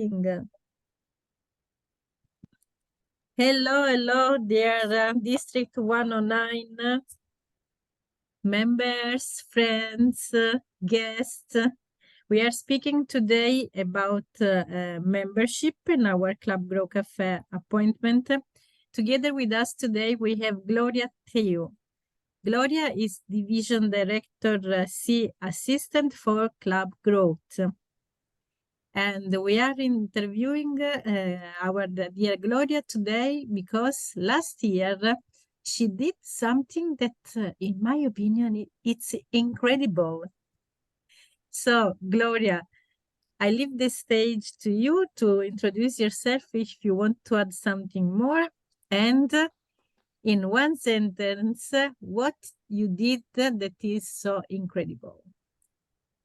recording. Hello, dear District 109 members, friends, guests. We are speaking today about membership in our Club Grow Café appointment. Together with us today, we have Gloria Teo. Gloria is Division Director C Assistant for Club Growth. And we are interviewing our dear Gloria today because last year she did something that, in my opinion, it's incredible. So, Gloria, I leave the stage to you to introduce yourself if you want to add something more. And in one sentence, what you did that is so incredible.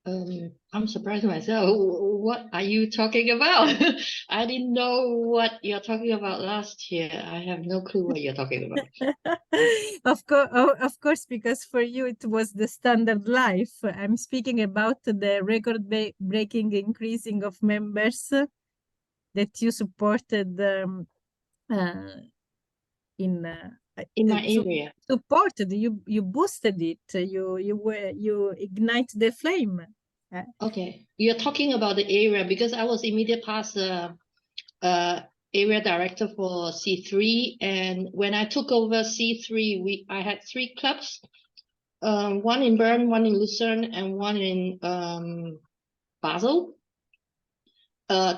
I'm surprised myself. What are you talking about? I didn't know what you're talking about last year. I have no clue what you're talking about. Of course, because for you it was the standard life. I'm speaking about the record-breaking increasing of members that you supported in my area. Supported, you boosted it, you ignite the flame. Okay, you're talking about the area because I was immediate past area director for C3, and when I took over C3, I had 3 clubs, one in Bern, one in Luzern, and one in Basel.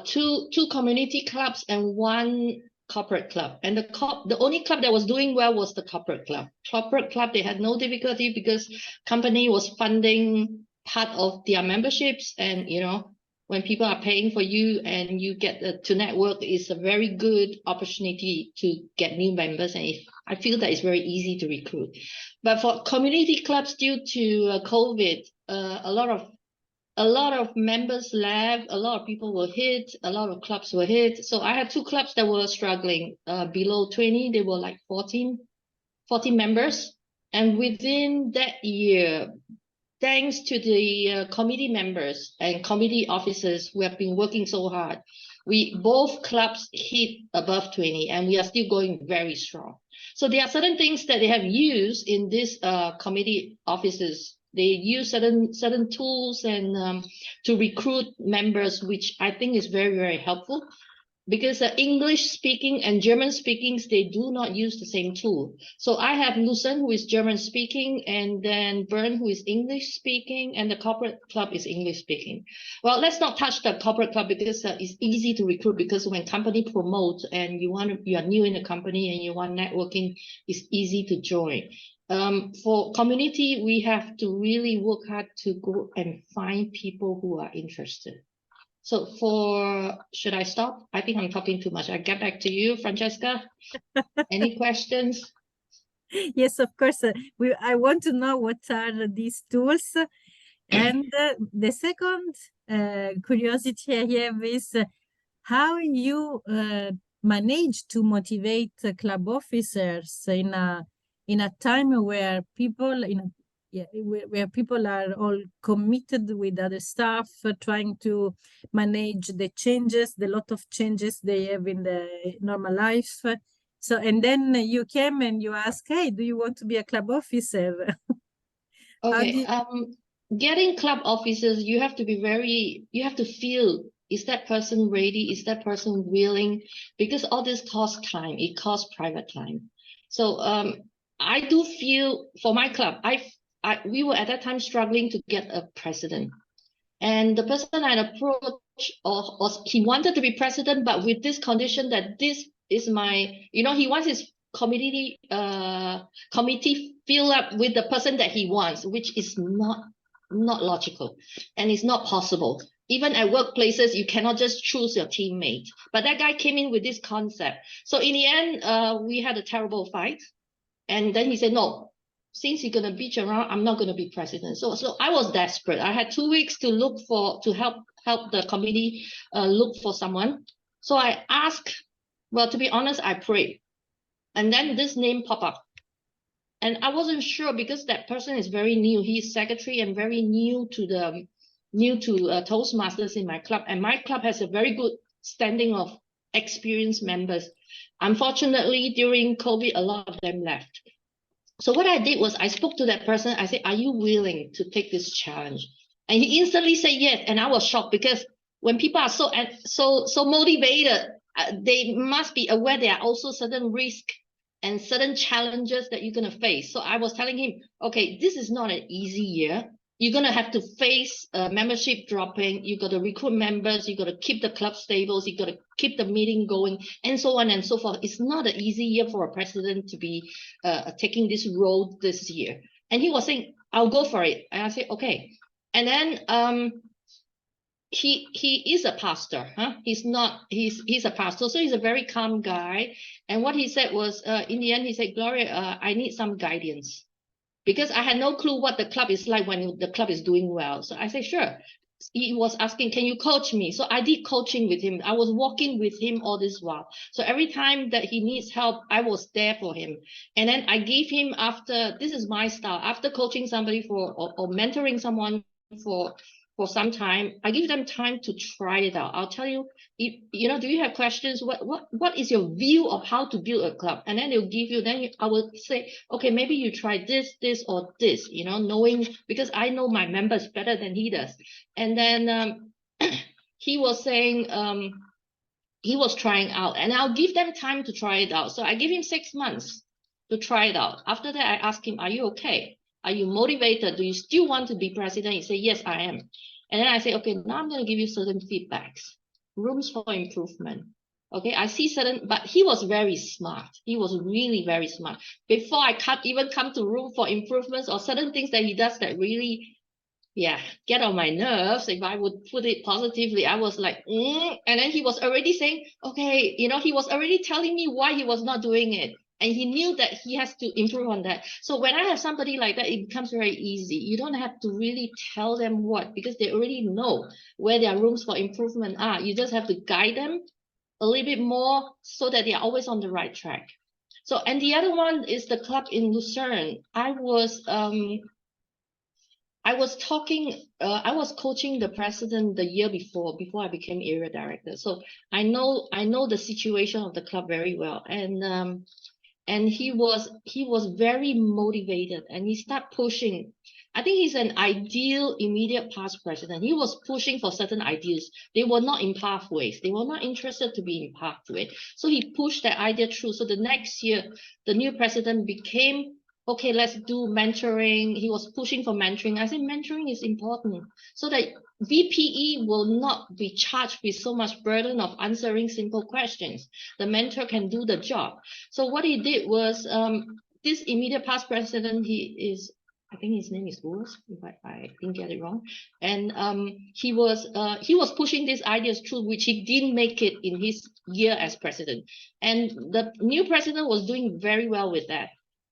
Two community clubs and 1 corporate club, and the only club that was doing well was the corporate club. Corporate club, they had no difficulty because company was funding part of their memberships, and when people are paying for you and you get to network, is a very good opportunity to get new members, and I feel that it's very easy to recruit. But for community clubs, due to COVID, a lot of members left, a lot of people were hit, a lot of clubs were hit. So I had 2 clubs that were struggling below 20. They were like 14 members. And within that year, thanks to the committee members and committee officers who have been working so hard, both clubs hit above 20, and we are still going very strong. So there are certain things that they have used in this committee officers. They use certain tools and to recruit members, which I think is very, very helpful, because English speaking and German speaking, they do not use the same tool. So I have Luzern, who is German speaking, and then Bern, who is English speaking, and the corporate club is English speaking. Well, let's not touch the corporate club because it's easy to recruit, because when company promotes and you are new in the company and you want networking, it's easy to join. For community, we have to really work hard to go and find people who are interested. So should I stop? I think I'm talking too much. I get back to you, Francesca. Any questions? Yes, of course. I want to know what are these tools. And the second curiosity I have is how you manage to motivate club officers in a time where people where people are all committed with other stuff, trying to manage the lot of changes they have in the normal life. So, and then you came and you ask, hey, do you want to be a club officer? Okay. Getting club officers, you have to feel, is that person ready? Is that person willing? Because all this costs time. It costs private time. So I do feel for my club, we were at that time struggling to get a president. And the person I approached, he wanted to be president, but with this condition that this is he wants his committee fill up with the person that he wants, which is not logical, and it's not possible. Even at workplaces, you cannot just choose your teammate. But that guy came in with this concept. So in the end, we had a terrible fight. And then he said, no, since you're going to bitch around, I'm not going to be president. So I was desperate. I had 2 weeks to help the committee look for someone. So I asked, well, to be honest, I prayed. And then this name popped up. And I wasn't sure because that person is very new. He's secretary and very new to Toastmasters in my club. And my club has a very good standing of experienced members. Unfortunately, during COVID, a lot of them left. So what I did was I spoke to that person. I said, are you willing to take this challenge? And he instantly said yes. And I was shocked because when people are so motivated, they must be aware there are also certain risks and certain challenges that you're going to face. So I was telling him, okay, this is not an easy year. You're going to have to face membership dropping. You got to recruit members. You got to keep the club stable. You got to keep the meeting going, and so on and so forth. It's not an easy year for a president to be taking this role this year. And he was saying, I'll go for it. And I said, okay. And then he is a pastor, huh? He's a pastor, so he's a very calm guy. And what he said was, in the end, he said, Gloria, I need some guidance, because I had no clue what the club is like when the club is doing well. So I said, sure. He was asking, can you coach me? So I did coaching with him. I was walking with him all this while. So every time that he needs help, I was there for him. And then I gave him, after, this is my style, after coaching somebody or mentoring someone for some time, I give them time to try it out. I'll tell you, you know, do you have questions? What is your view of how to build a club? And then they'll give you, I will say, okay, maybe you try this or this, you know, knowing, because I know my members better than he does. And then he was saying, he was trying out, and I'll give them time to try it out. So I give him 6 months to try it out. After that, I asked him, are you okay? Are you motivated? Do you still want to be president? He said, yes, I am. And then I say, okay, now I'm going to give you certain feedbacks, rooms for improvement. Okay, I see certain, but he was very smart. He was really very smart. Before I even come to room for improvements or certain things that he does that really, yeah, get on my nerves, if I would put it positively, I was like, And then he was already saying, okay, you know, he was already telling me why he was not doing it. And he knew that he has to improve on that. So when I have somebody like that, it becomes very easy. You don't have to really tell them what, because they already know where their rooms for improvement are. You just have to guide them a little bit more so that they are always on the right track. So, and the other one is the club in Luzern. I was coaching the president the year before I became area director. So I know the situation of the club very well. And he was very motivated, and he started pushing. I think he's an ideal immediate past president. He was pushing for certain ideas. They were not in pathways. They were not interested to be in pathway. So he pushed that idea through. So the next year, the new president became, okay, let's do mentoring. He was pushing for mentoring. I said, mentoring is important so that VPE will not be charged with so much burden of answering simple questions. The mentor can do the job. So what he did was, this immediate past president, I think his name is Urs, if I didn't get it wrong. And he was pushing these ideas through, which he didn't make it in his year as president. And the new president was doing very well with that.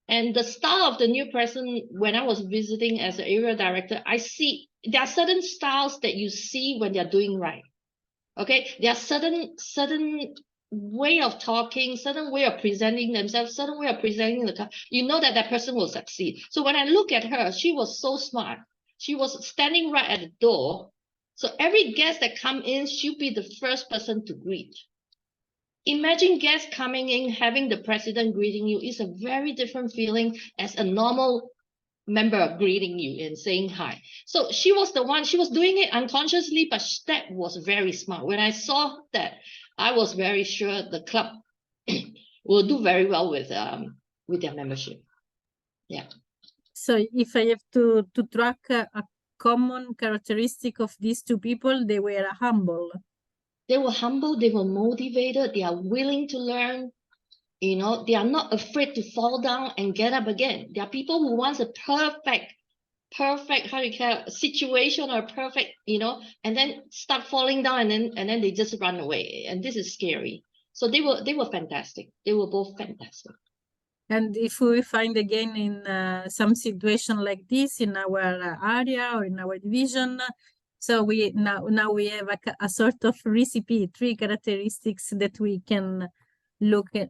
And the style of the new president, when I was visiting as an area director, I see there are certain styles that you see when they're doing right. Okay, there are certain way of talking, certain way of presenting themselves, certain way of presenting the club. You know that person will succeed. So when I look at her, she was so smart. She was standing right at the door. So every guest that come in, she'll be the first person to greet. Imagine guests coming in, having the president greeting you. It's a very different feeling as a normal member greeting you and saying hi. So she was the one, she was doing it unconsciously, but that was very smart. When I saw that, I was very sure the club will do very well with their membership. Yeah. So if I have to track a common characteristic of these two people, they were humble. They were humble, they were motivated, they are willing to learn. You know, they are not afraid to fall down and get up again. There are people who want a perfect, how do you call it, situation or perfect, you know, and then start falling down and then they just run away. And this is scary. So they were fantastic. They were both fantastic. And if we find again in some situation like this in our area or in our division, so we now we have a sort of recipe, 3 characteristics that we can looking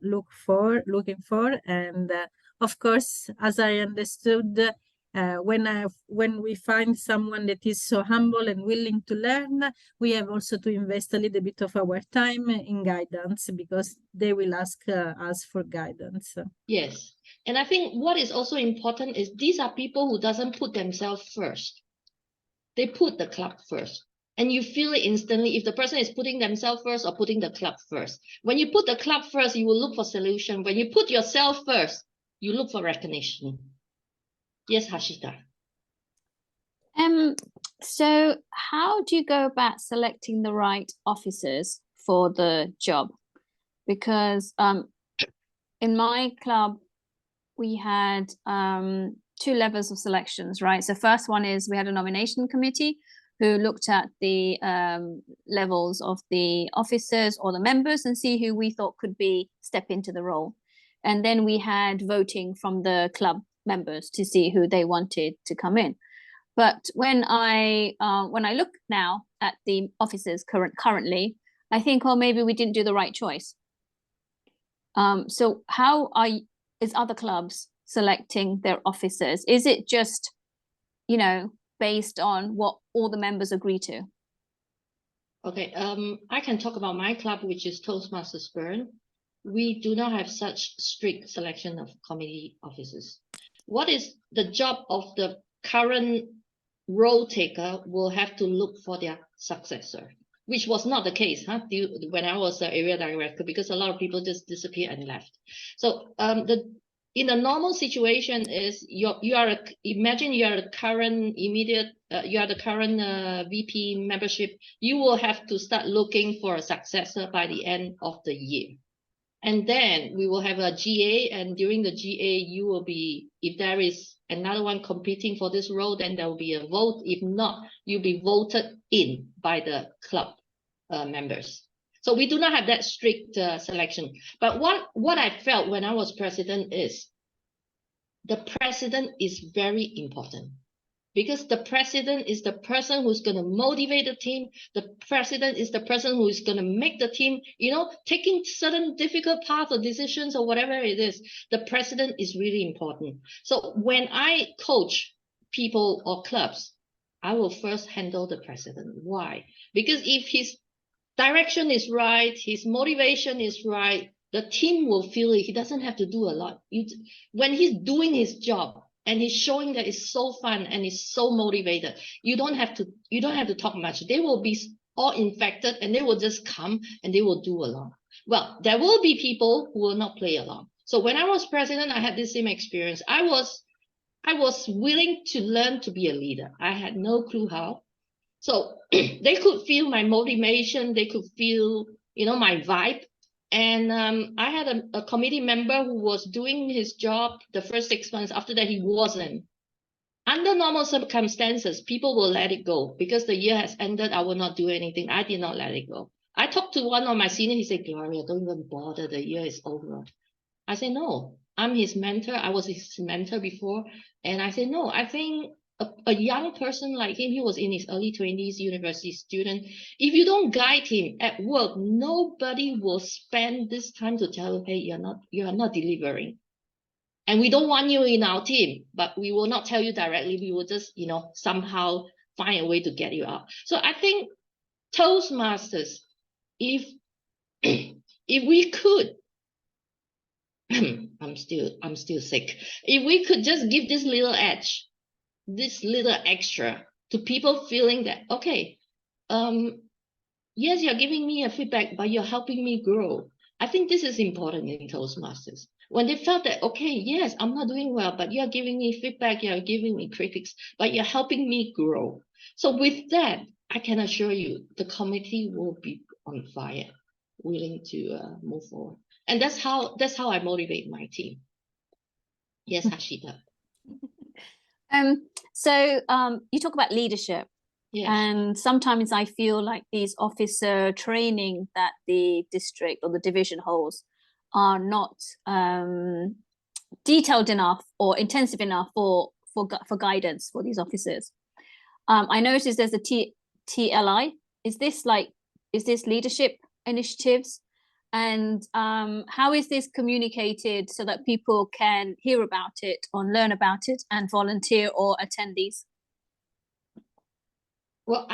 for, and of course, as I understood, when we find someone that is so humble and willing to learn, we have also to invest a little bit of our time in guidance, because they will ask us for guidance. Yes. And I think what is also important is these are people who doesn't put themselves first. They put the club first. And you feel it instantly if the person is putting themselves first or putting the club first. When you put the club first, you will look for solution. When you put yourself first, you look for recognition. Yes, Hashita. So how do you go about selecting the right officers for the job? Because in my club, we had 2 levels of selections, right? So first one is we had a nomination committee who looked at the levels of the officers or the members and see who we thought could step into the role. And then we had voting from the club members to see who they wanted to come in. But when I look now at the officers currently, I think, oh, maybe we didn't do the right choice. So how is other clubs selecting their officers? Is it just, based on what all the members agree to? Okay, I can talk about my club, which is Toastmasters Bern. We do not have such strict selection of committee officers. What is the job of the current role taker will have to look for their successor, which was not the case when I was the area director, because a lot of people just disappeared and left. So in a normal situation is imagine you are the current VP membership, you will have to start looking for a successor by the end of the year. And then we will have a GA, and during the GA, you will be, if there is another one competing for this role, then there will be a vote. If not, you'll be voted in by the club members. So we do not have that strict selection. But what I felt when I was president is the president is very important. Because the president is the person who's going to motivate the team. The president is the person who is going to make the team, taking certain difficult paths or decisions or whatever it is. The president is really important. So when I coach people or clubs, I will first handle the president. Why? Because if his direction is right, his motivation is right, the team will feel it. He doesn't have to do a lot. When he's doing his job, and he's showing that it's so fun and it's so motivated, you don't have to talk much. They will be all infected and they will just come and they will do along. Well, there will be people who will not play along. So when I was president, I had this same experience. I was willing to learn to be a leader. I had no clue how. So they could feel my motivation. They could feel, my vibe. And I had a committee member who was doing his job the first 6 months. After that, he wasn't. Under normal circumstances, people will let it go because the year has ended. I will not do anything. I did not let it go. I talked to one of my seniors. He said, Gloria, don't even bother. The year is over. I said, no, I'm his mentor. I was his mentor before. And I said, no, I think a young person like him, he was in his early 20s, university student. If you don't guide him at work, nobody will spend this time to tell him, hey, you are not delivering. And we don't want you in our team, but we will not tell you directly. We will just, somehow find a way to get you out. So I think Toastmasters, if we could, I'm still sick. If we could just give this little edge, this little extra to people feeling that, okay, yes, you're giving me a feedback, but you're helping me grow. I think this is important in Toastmasters. When they felt that, okay, yes, I'm not doing well, but you're giving me feedback, you're giving me critics, but you're helping me grow. So with that, I can assure you, the committee will be on fire, willing to move forward. And that's how I motivate my team. Yes, Hashita. So you talk about leadership. Yes. And sometimes I feel like these officer training that the district or the division holds are not detailed enough or intensive enough for guidance for these officers. I noticed there's a TLI. Is this leadership initiatives? And how is this communicated so that people can hear about it or learn about it and volunteer or attend these? Well,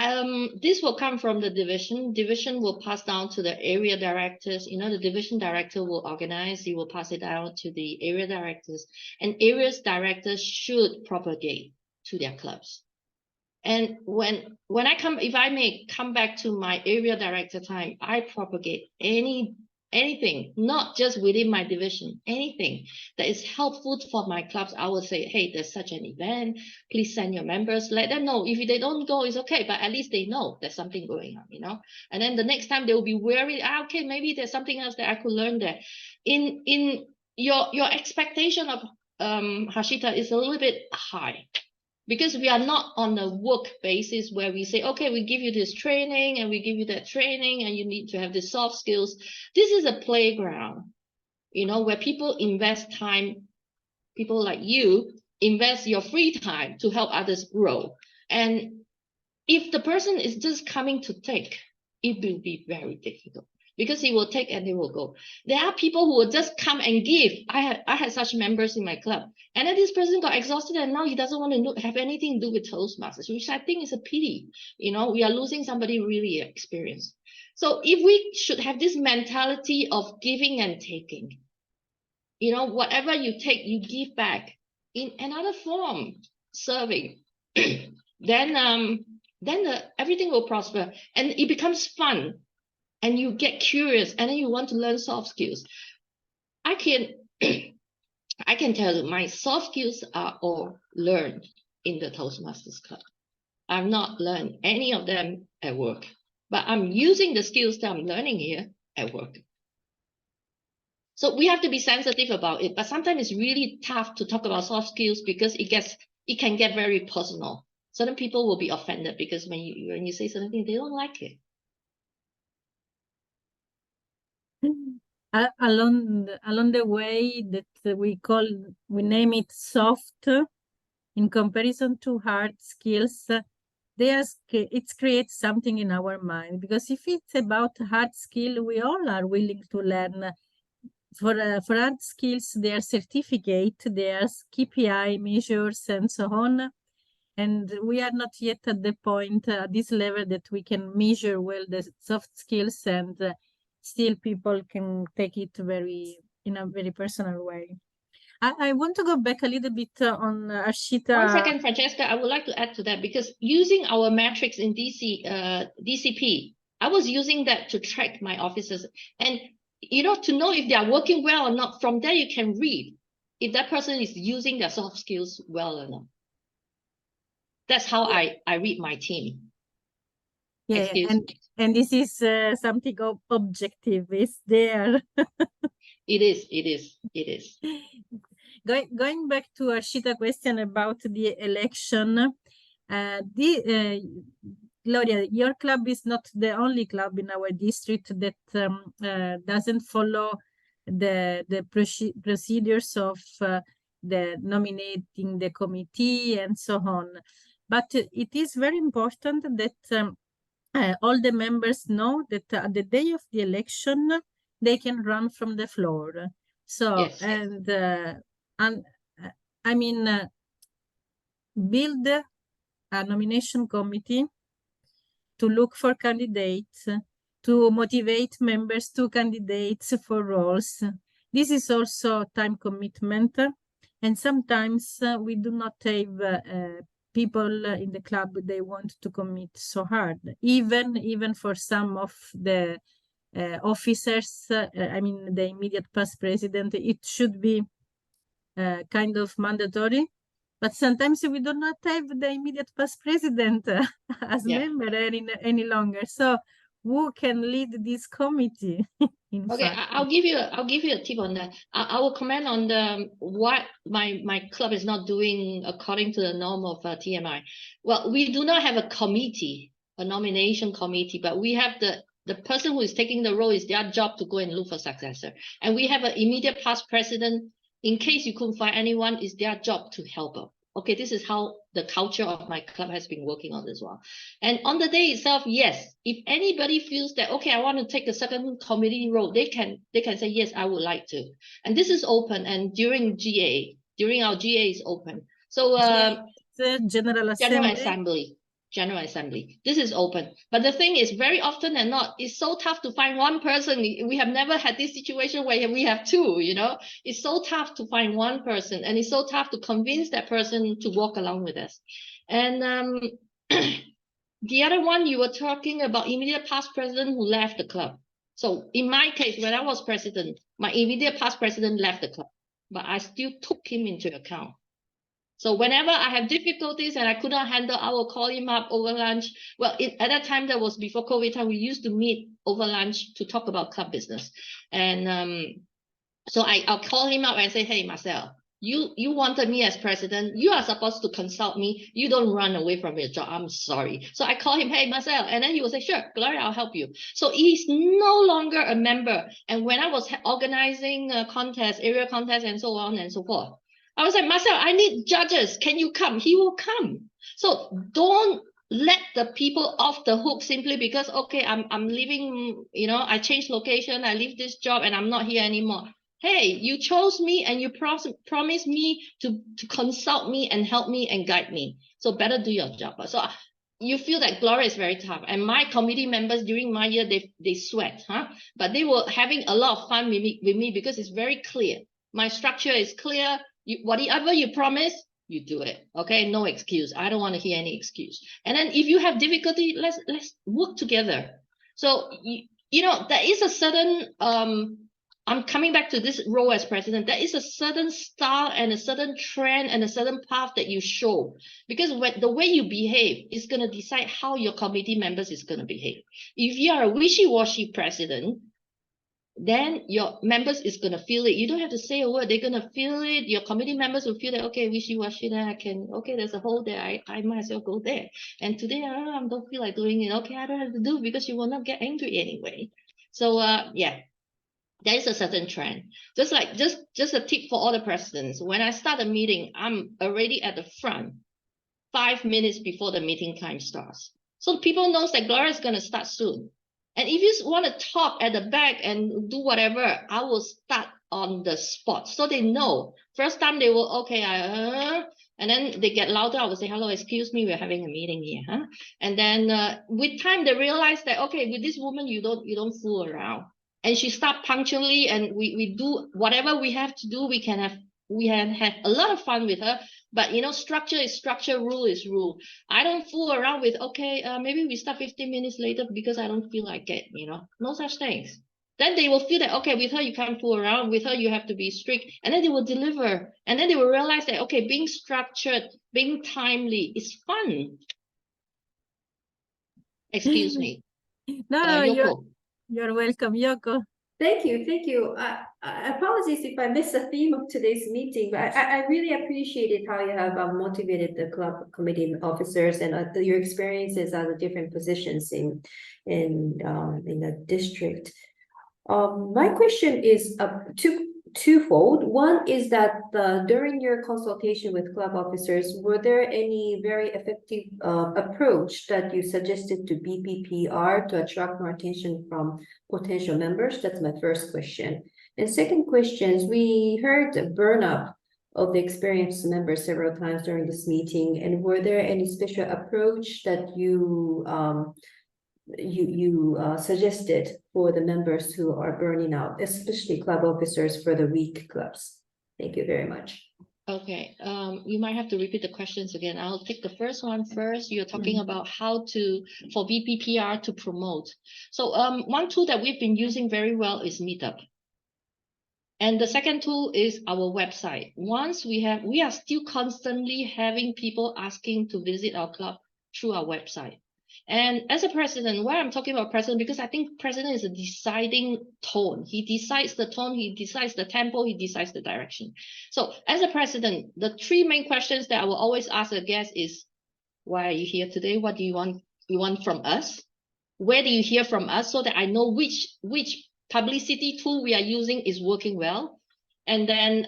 this will come from the division. Division will pass down to the area directors. You know, the division director will organize. He will pass it out to the area directors, and areas directors should propagate to their clubs. And when I come, if I may come back to my area director time, I propagate anything, not just within my division, anything that is helpful for my clubs. I will say, hey, there's such an event. Please send your members. Let them know. If they don't go, it's okay, but at least they know there's something going on, you know. And then the next time they will be worried. Okay, maybe there's something else that I could learn there. In your expectation of Harshita is a little bit high, because we are not on a work basis where we say, okay, we give you this training and we give you that training and you need to have the soft skills. This is a playground, you know, where people invest time. People like you invest your free time to help others grow. And if the person is just coming to take, it will be very difficult, because he will take and he will go. There are people who will just come and give. I had such members in my club. And then this person got exhausted and now he doesn't want to have anything to do with Toastmasters, which I think is a pity. You know, we are losing somebody really experienced. So if we should have this mentality of giving and taking, you know, whatever you take, you give back in another form, serving, then everything will prosper and it becomes fun. And you get curious, and then you want to learn soft skills. I can tell you, my soft skills are all learned in the Toastmasters Club. I've not learned any of them at work, but I'm using the skills that I'm learning here at work. So we have to be sensitive about it, but sometimes it's really tough to talk about soft skills because it can get very personal. Certain people will be offended because when you say something, they don't like it. Along the way that we name it soft in comparison to hard skills, it creates something in our mind, because if it's about hard skill, we all are willing to learn. For hard skills, there are certificates, there's KPI measures and so on, and we are not yet at the point at this level that we can measure well the soft skills, and still people can take it in a very personal way. I want to go back a little bit on Harshita. 1 second, Francesca, I would like to add to that, because using our metrics in DCP, I was using that to track my officers. And, you know, to know if they are working well or not, from there you can read if that person is using their soft skills well or not. That's how I read my team. Yeah, and this is something objective. It's there. It is. Going back to Harshita's question about the election, Gloria, your club is not the only club in our district that doesn't follow the procedures of the nominating the committee and so on. But it is very important that all the members know that at the day of the election, they can run from the floor. So, yes. I mean, build a nomination committee to look for candidates, to motivate members to candidates for roles. This is also time commitment, and sometimes we do not have people in the club, they want to commit so hard. Even for some of the officers, I mean the immediate past president, it should be kind of mandatory. But sometimes we do not have the immediate past president as member any longer. So who can lead this committee? Okay, I'll give you a tip on that. I will comment on what my club is not doing according to the norm of TMI. Well, we do not have a committee, a nomination committee, but we have the person who is taking the role, is their job to go and look for successor. And we have an immediate past president. In case you couldn't find anyone, it's their job to help out. okay, this is how the culture of my club has been working on as well. And on the day itself, yes, if anybody feels that, okay, I want to take a second committee role, they can say, yes, I would like to. And this is open, and during our GA is open. So the General Assembly. This is open. But the thing is, very often and not, it's so tough to find one person. We have never had this situation where we have two, you know. It's so tough to find one person, and it's so tough to convince that person to walk along with us. And the other one, you were talking about immediate past president who left the club. So in my case, when I was president, my immediate past president left the club, but I still took him into account. So whenever I have difficulties and I could not handle, I will call him up over lunch. Well, at that time, that was before COVID time, we used to meet over lunch to talk about club business. And so I'll call him up and say, hey, Marcel, you wanted me as president. You are supposed to consult me. You don't run away from your job. I'm sorry. So I call him, hey, Marcel. And then he will say, sure, Gloria, I'll help you. So he's no longer a member. And when I was organizing contests, area contests, and so on and so forth, I was like, Marcel, I need judges. Can you come? He will come. So don't let the people off the hook simply because, okay, I'm leaving, you know, I changed location, I leave this job and I'm not here anymore. Hey, you chose me and you promised me to consult me and help me and guide me. So better do your job. So you feel that Gloria is very tough. And my committee members during my year, they sweat, but they were having a lot of fun with me because it's very clear. My structure is clear. Whatever you promise, you do it. Okay, no excuse. I don't want to hear any excuse. And then if you have difficulty, let's work together. So you know, there is a certain I'm coming back to this role as president. There is a certain style and a certain trend and a certain path that you show, because when the way you behave is going to decide how your committee members is going to behave. If you are a wishy-washy president, then your members is going to feel it. You don't have to say a word. They're going to feel it. Your committee members will feel that, okay, wishy-washy, then okay, there's a hole there. I might as well go there. And today, I don't feel like doing it. Okay, I don't have to do because you will not get angry anyway. So, yeah, there is a certain trend. Just like, just a tip for all the presidents. When I start a meeting, I'm already at the front 5 minutes before the meeting time starts. So people knows that Gloria is going to start soon. And if you want to talk at the back and do whatever, I will start on the spot. So they know. First time they will, okay, and then they get louder. I will say, hello, excuse me, we're having a meeting here. And then with time, they realize that, okay, with this woman, you don't fool around. And she start punctually, and we do whatever we have to do. We can have a lot of fun with her. But, you know, structure is structure, rule is rule. I don't fool around with, okay, maybe we start 15 minutes later because I don't feel like it, you know, no such things. Then they will feel that, okay, with her, you can't fool around. With her, you have to be strict. And then they will deliver. And then they will realize that, okay, being structured, being timely is fun. Excuse me. No, Yoko. You're welcome, Yoko. Thank you. Apologies if I missed the theme of today's meeting, but I really appreciated how you have motivated the club committee officers and your experiences on the different positions in the district. My question is twofold. One is that during your consultation with club officers, were there any very effective approach that you suggested to BPPR to attract more attention from potential members? That's my first question. And second question is, we heard a burn up of the experienced members several times during this meeting. And were there any special approach that you suggested for the members who are burning out, especially club officers for the weak clubs? Thank you very much. Okay, you might have to repeat the questions again. I'll take the first one first. You're talking about how for BPPR to promote. So one tool that we've been using very well is Meetup. And the second tool is our website. Once we are still constantly having people asking to visit our club through our website. And as a president, why I'm talking about president, because I think president is a deciding tone. He decides the tone, he decides the tempo, he decides the direction. So as a president, the three main questions that I will always ask a guest is, why are you here today? What do you want from us? Where do you hear from us, so that I know which publicity tool we are using is working well? And then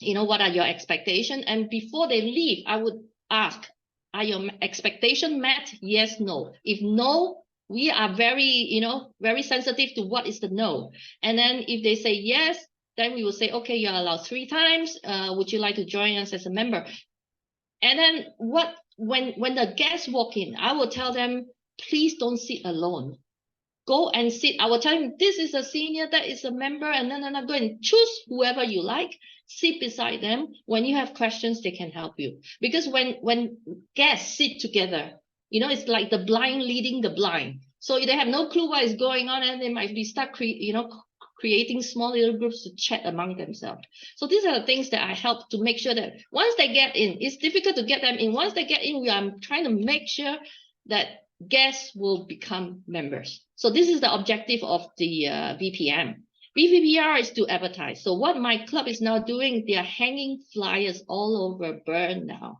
what are your expectations? And before they leave, I would ask, are your expectations met? Yes, no. If no, we are very, very sensitive to what is the no. And then if they say yes, then we will say, okay, you're allowed 3 times. Would you like to join us as a member? And then when the guests walk in, I will tell them, please don't sit alone. Go and sit. I will tell them, this is a senior, that is a member, and then go and choose whoever you like. Sit beside them. When you have questions, they can help you. Because when guests sit together, it's like the blind leading the blind. So they have no clue what is going on, and they might be stuck, creating small little groups to chat among themselves. So these are the things that I help to make sure that once they get in, it's difficult to get them in. Once they get in, I'm trying to make sure that guests will become members. So this is the objective of the VPM. VPPR is to advertise. So what my club is now doing, they are hanging flyers all over Bern now.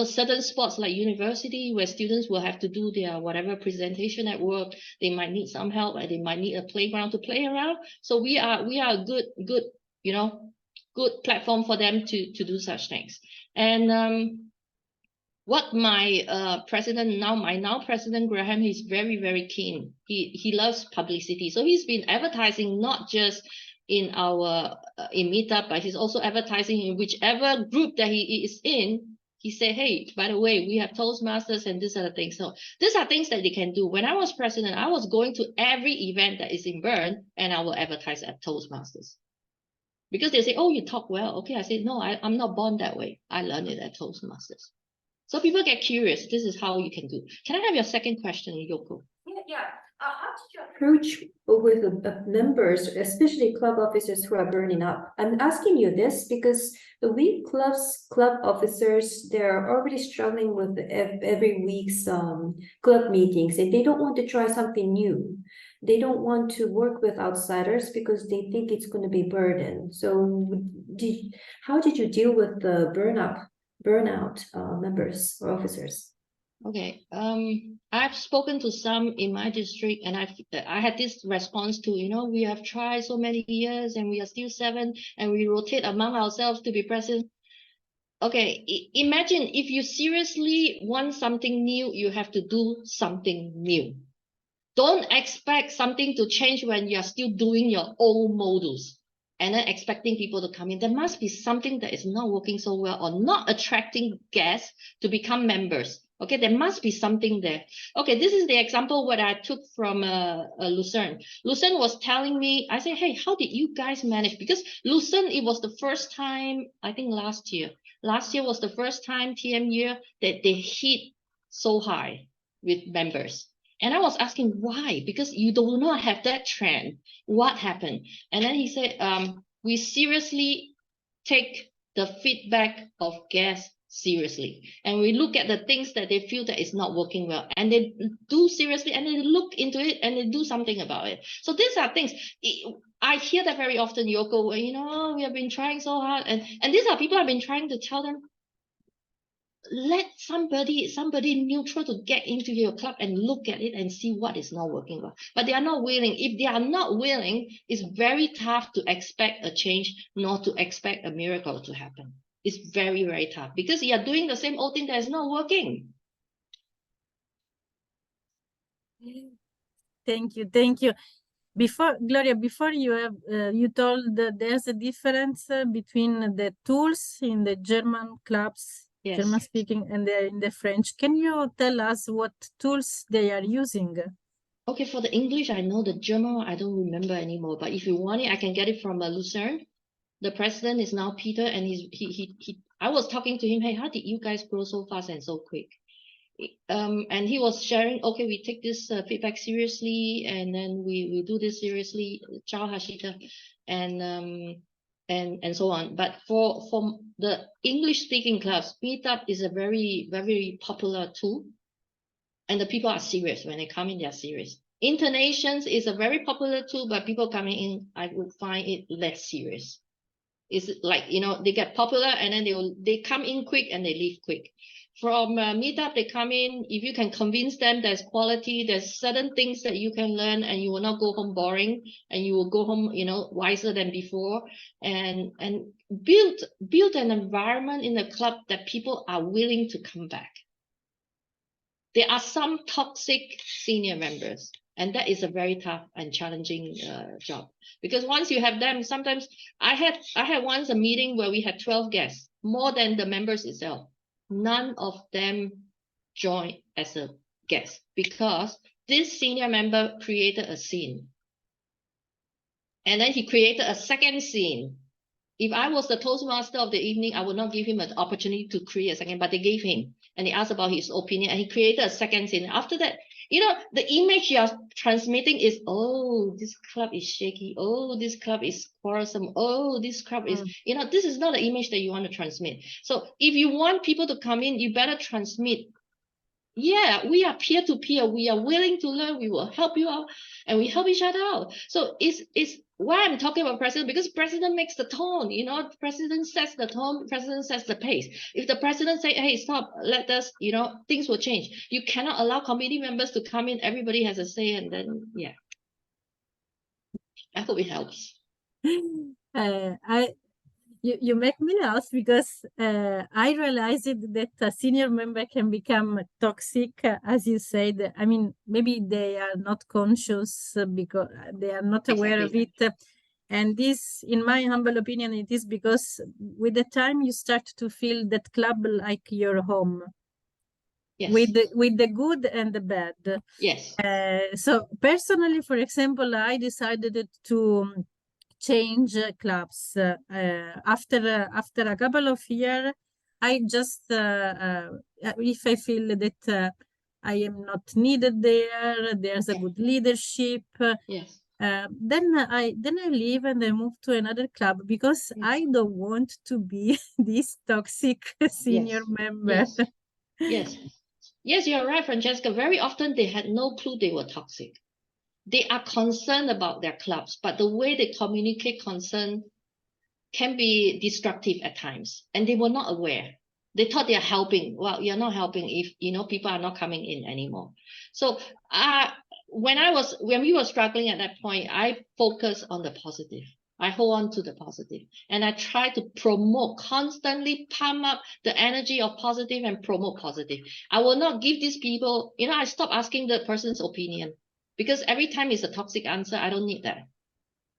Certain spots like university where students will have to do their whatever presentation at work, they might need some help, and they might need a playground to play around. So we are a good platform for them to do such things. And what my president Graham, he's very, very keen. He loves publicity. So he's been advertising not just in our in Meetup, but he's also advertising in whichever group that he is in. He said, hey, by the way, we have Toastmasters and these are the things. So these are things that they can do. When I was president, I was going to every event that is in Bern, and I will advertise at Toastmasters. Because they say, oh, you talk well. Okay, I say, no, I'm not born that way. I learned it at Toastmasters. So people get curious. This is how you can do. Can I have your second question, Yoko? Yeah. How did you approach with members, especially club officers who are burning up? I'm asking you this because the club officers, they're already struggling with every week's club meetings, and they don't want to try something new. They don't want to work with outsiders because they think it's going to be a burden. So how did you deal with the burnout members or officers? Okay, I've spoken to some in my district, and I had this response to, we have tried so many years and we are still 7 and we rotate among ourselves to be president. Okay, imagine if you seriously want something new, you have to do something new. Don't expect something to change when you're still doing your old models and then expecting people to come in. There must be something that is not working so well or not attracting guests to become members. Okay, there must be something there. Okay, this is the example what I took from Luzern. Luzern was telling me, I said, hey, how did you guys manage? Because Luzern, it was the first time, I think last year was the first time TM year that they hit so high with members. And I was asking why, because you do not have that trend. What happened? And then he said, we seriously take the feedback of guests seriously. And we look at the things that they feel that is not working well. And they do seriously, and they look into it and they do something about it. So these are things. I hear that very often, Yoko, we have been trying so hard. And these are people I've been trying to tell them, let somebody neutral to get into your club and look at it and see what is not working well. But they are not willing. If they are not willing, it's very tough to expect a change, nor to expect a miracle to happen. It's very, very tough because you are doing the same old thing that is not working. Thank you. Gloria, before you have you told that there's a difference between the tools in the German clubs. Yes. German speaking and in the French. Can you tell us what tools they are using? Okay, for the English, I know. The German, I don't remember anymore. But if you want it, I can get it from Luzern. The president is now Peter, and I was talking to him. Hey, how did you guys grow so fast and so quick? And he was sharing. Okay, we take this feedback seriously, and then we do this seriously. Ciao, Hashita, and so on. But for the English-speaking clubs, Meetup is a very, very popular tool. And the people are serious. When they come in, they are serious. Intonations is a very popular tool, but people coming in, I would find it less serious. It's like, they get popular and then they come in quick and they leave quick. from meetup, they come in. If you can convince them there's quality, there's certain things that you can learn, and you will not go home boring, and you will go home, you know, wiser than before, and build an environment in the club that people are willing to come back. There are some toxic senior members, and that is a very tough and challenging job, because once you have them, sometimes I had once a meeting where we had 12 guests, more than the members itself. None of them joined as a guest because this senior member created a scene. And then he created a second scene. If I was the Toastmaster of the evening, I would not give him an opportunity to create a second, but they gave him, and he asked about his opinion, and he created a second scene. After that, you know, the image you are transmitting is, oh, this club is shaky. Oh, this club is quarrelsome. Oh, this club is, you know, this is not the image that you want to transmit. So if you want people to come in, you better transmit, yeah, we are peer-to-peer. We are willing to learn. We will help you out, and we help each other out. So it's why I'm talking about president, because president makes the tone, you know, president sets the tone, president sets the pace. If the president say, hey, stop, let us, you know, things will change. You cannot allow committee members to come in. Everybody has a say, and then, yeah. I hope it helps. You make me laugh because I realized that a senior member can become toxic, as you said. I mean, maybe they are not conscious because they are not aware of it. And this, in my humble opinion, it is because with the time you start to feel that club like your home. Yes. With the good and the bad. Yes. So personally, for example, I decided to change clubs after a couple of years. I just if I feel that I am not needed there, there's a good leadership. Yes. Then I leave and I move to another club because I don't want to be this toxic senior member. Yes. Yes, you're right, Francesca. Very often they had no clue they were toxic. They are concerned about their clubs, but the way they communicate concern can be destructive at times, and they were not aware. They thought they are helping. Well, you're not helping if, you know, people are not coming in anymore. So when we were struggling at that point, I focused on the positive. I hold on to the positive, and I try to promote, constantly pump up the energy of positive and promote positive. I will not give these people, you know, I stop asking the person's opinion, because every time it's a toxic answer. I don't need that.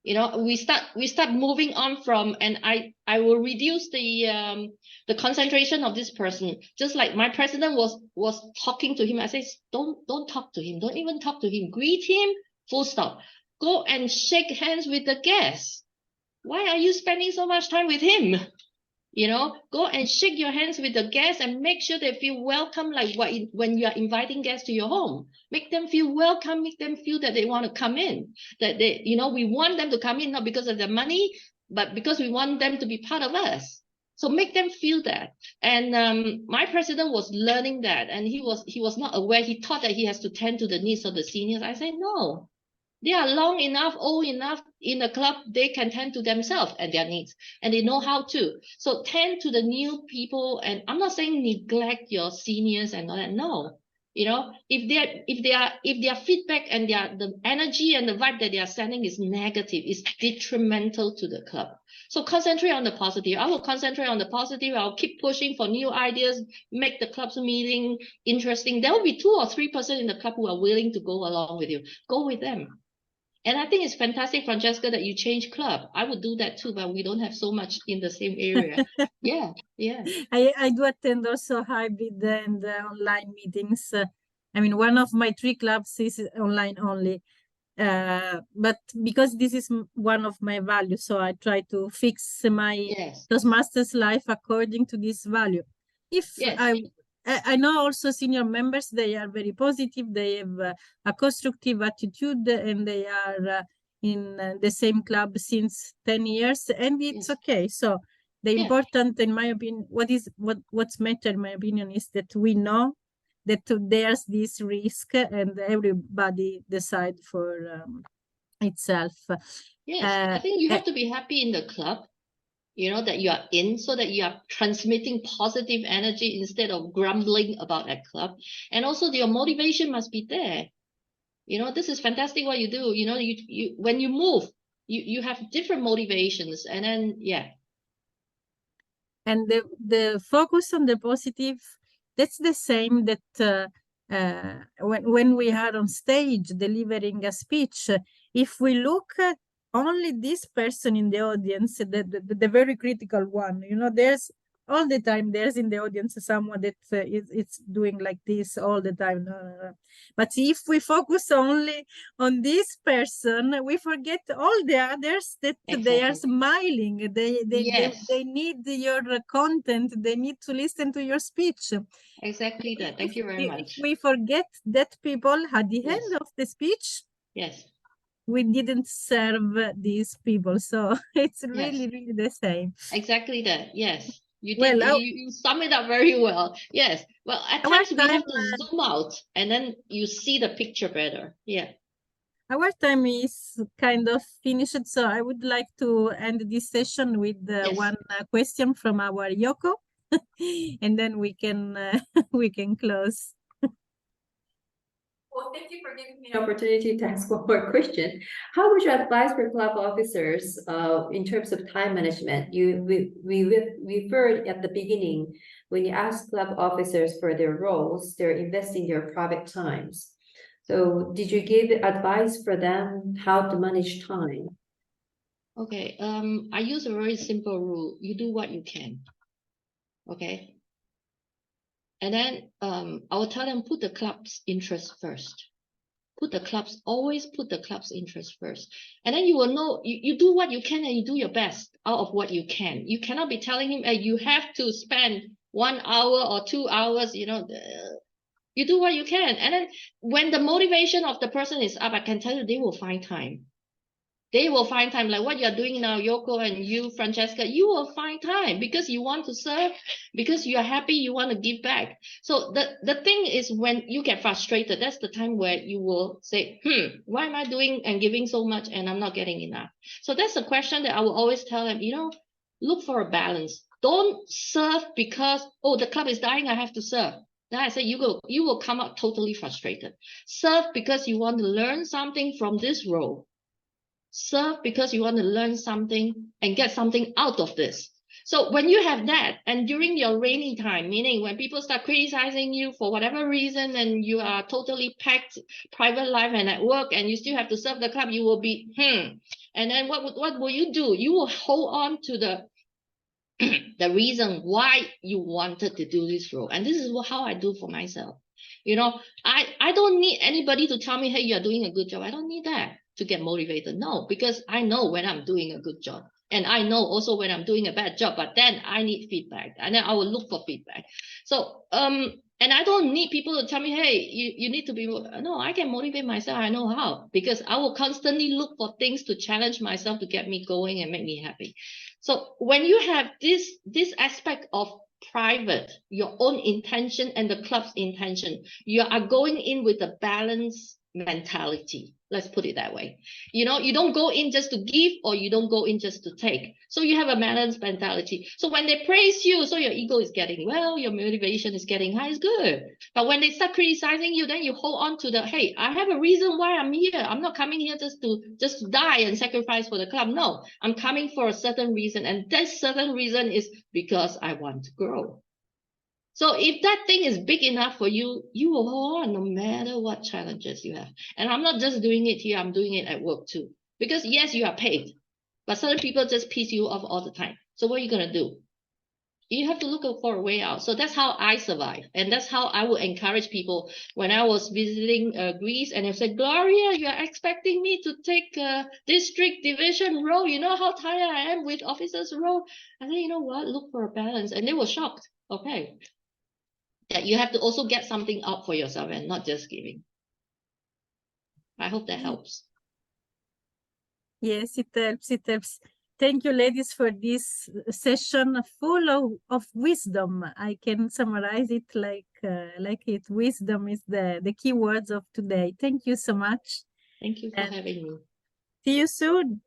You know, we start moving on from, and I will reduce the concentration of this person. Just like my president was talking to him, I say, don't talk to him, don't even talk to him, greet him, full stop. Go and shake hands with the guests. Why are you spending so much time with him? You know, go and shake your hands with the guests and make sure they feel welcome, like when you are inviting guests to your home. Make them feel welcome, make them feel that they want to come in, that they, you know, we want them to come in, not because of their money, but because we want them to be part of us. So make them feel that. And my president was learning that, and he was not aware. He thought that he has to tend to the needs of the seniors. I said, no. They are long enough, old enough in the club, they can tend to themselves and their needs, and they know how to. So tend to the new people, and I'm not saying neglect your seniors and all that. No, you know, if their feedback and the energy and the vibe that they are sending is negative, is detrimental to the club. So concentrate on the positive. I will concentrate on the positive. I'll keep pushing for new ideas, make the club's meeting interesting. There will be 2 or 3% in the club who are willing to go along with you. Go with them. And I think it's fantastic, Francesca, that you change club. I would do that too, but we don't have so much in the same area. Yeah. I do attend also hybrid and online meetings. I mean, one of my 3 clubs is online only. But because this is one of my values, so I try to fix my Toastmasters life according to this value. I know also senior members, they are very positive, they have a constructive attitude, and they are in the same club since 10 years, and it's okay. So the important, in my opinion, what's matter, in my opinion, is that we know that there's this risk, and everybody decide for itself. Yes, I think you have to be happy in the club. you know, that you are in, so that you are transmitting positive energy instead of grumbling about that club. And also your motivation must be there. You know, this is fantastic what you do. You know, you when you move, you have different motivations, and then And the focus on the positive, that's the same that when we are on stage delivering a speech, if we look at only this person in the audience, the very critical one, you know, there's all the time, there's in the audience someone that it's doing like this all the time. No. But if we focus only on this person, we forget all the others that they are smiling. They need your content. They need to listen to your speech. Exactly that. Thank you very much. If we forget that people at the end of the speech, we didn't serve these people. So it's really, really the same. Exactly that. Yes. You did. You sum it up very well. Yes. Well, at times we have to zoom out and then you see the picture better. Yeah. Our time is kind of finished, so I would like to end this session with one question from our Yoko, and then we can close. Well, thank you for giving me an opportunity to ask one more question. How would you advise for club officers in terms of time management? We referred at the beginning, when you ask club officers for their roles, they're investing their private times. So did you give advice for them how to manage time? Okay, I use a very simple rule. You do what you can. Okay. And then I will tell them, put the club's interest first. Always put the club's interest first. And then you will know, you do what you can and you do your best out of what you can. You cannot be telling him, you have to spend 1 hour or 2 hours, you know, you do what you can. And then when the motivation of the person is up, I can tell you, they will find time. They will find time, like what you're doing now, Yoko, and you, Francesca, you will find time because you want to serve, because you're happy, you want to give back. So the thing is, when you get frustrated, that's the time where you will say, why am I doing and giving so much and I'm not getting enough? So that's a question that I will always tell them, you know, look for a balance. Don't serve because, oh, the club is dying, I have to serve. Then I say, you will come out totally frustrated. Serve because you want to learn something from this role. Serve because you want to learn something and get something out of this. So when you have that, and during your rainy time, meaning when people start criticizing you for whatever reason, and you are totally packed private life and at work, and you still have to serve the club, you will be, And then what will you do? You will hold on to the reason why you wanted to do this role. And this is how I do for myself. You know, I don't need anybody to tell me, hey, you're doing a good job. I don't need that to get motivated. No, because I know when I'm doing a good job. And I know also when I'm doing a bad job, but then I need feedback. And then I will look for feedback. So, and I don't need people to tell me, hey, you need to be, no, I can motivate myself. I know how, because I will constantly look for things to challenge myself to get me going and make me happy. So when you have this aspect of private, your own intention and the club's intention, you are going in with a balanced mentality. Let's put it that way. You know, you don't go in just to give, or you don't go in just to take. So you have a balanced mentality. So when they praise you, so your ego is getting well, your motivation is getting high, is good. But when they start criticizing you, then you hold on to the, hey, I have a reason why I'm here. I'm not coming here just to die and sacrifice for the club. No, I'm coming for a certain reason. And that certain reason is because I want to grow. So if that thing is big enough for you, you will hold on no matter what challenges you have. And I'm not just doing it here, I'm doing it at work too. Because yes, you are paid, but certain people just piss you off all the time. So what are you going to do? You have to look for a way out. So that's how I survive. And that's how I would encourage people when I was visiting Greece, and they said, Gloria, you are expecting me to take a district division role. You know how tired I am with officers role. I said, you know what, look for a balance. And they were shocked. Okay. That you have to also get something out for yourself and not just giving. I hope that helps. Yes, it helps. It helps. Thank you, ladies, for this session full of wisdom. I can summarize it like it. Wisdom is the key words of today. Thank you so much. Thank you for having me. See you soon.